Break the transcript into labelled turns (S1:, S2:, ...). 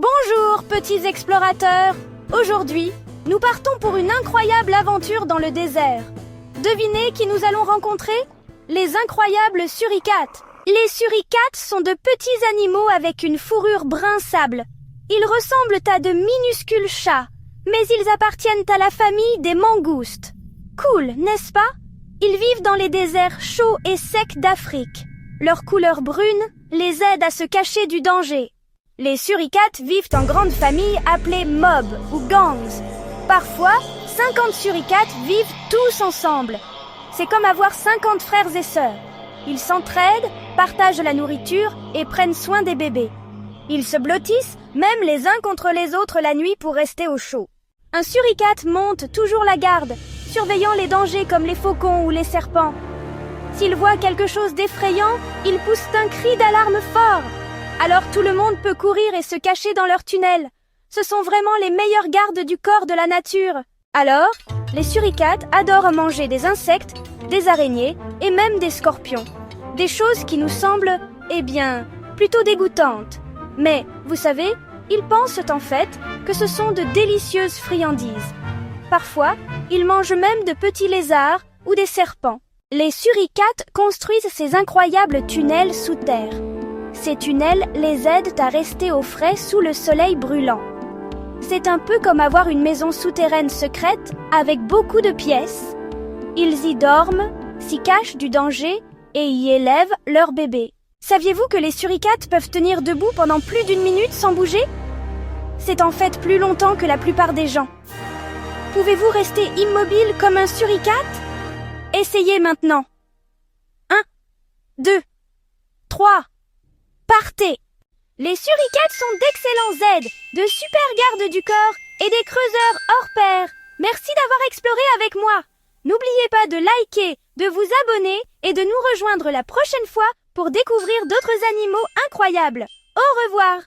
S1: Bonjour, petits explorateurs! Aujourd'hui, nous partons pour une incroyable aventure dans le désert. Devinez qui nous allons rencontrer? Les incroyables suricates. Les suricates sont de petits animaux avec une fourrure brun sable. Ils ressemblent à de minuscules chats, mais ils appartiennent à la famille des mangoustes. Cool, n'est-ce pas? Ils vivent dans les déserts chauds et secs d'Afrique. Leur couleur brune les aide à se cacher du danger. Les suricates vivent en grandes familles appelées mobs ou gangs. Parfois, 50 suricates vivent tous ensemble. C'est comme avoir 50 frères et sœurs. Ils s'entraident, partagent la nourriture et prennent soin des bébés. Ils se blottissent, même les uns contre les autres la nuit pour rester au chaud. Un suricate monte toujours la garde, surveillant les dangers comme les faucons ou les serpents. S'il voit quelque chose d'effrayant, il pousse un cri d'alarme fort. Alors tout le monde peut courir et se cacher dans leur tunnel. Ce sont vraiment les meilleurs gardes du corps de la nature. Alors, les suricates adorent manger des insectes, des araignées et même des scorpions. Des choses qui nous semblent, plutôt dégoûtantes. Mais, vous savez, ils pensent en fait que ce sont de délicieuses friandises. Parfois, ils mangent même de petits lézards ou des serpents. Les suricates construisent ces incroyables tunnels sous terre. Ces tunnels les aident à rester au frais sous le soleil brûlant. C'est un peu comme avoir une maison souterraine secrète avec beaucoup de pièces. Ils y dorment, s'y cachent du danger et y élèvent leurs bébés. Saviez-vous que les suricates peuvent tenir debout pendant plus d'1 minute sans bouger? C'est en fait plus longtemps que la plupart des gens. Pouvez-vous rester immobile comme un suricate? Essayez maintenant. 1, 2, 3. Partez! Les suricates sont d'excellents aides, de super gardes du corps et des creuseurs hors pair. Merci d'avoir exploré avec moi. N'oubliez pas de liker, de vous abonner et de nous rejoindre la prochaine fois pour découvrir d'autres animaux incroyables. Au revoir!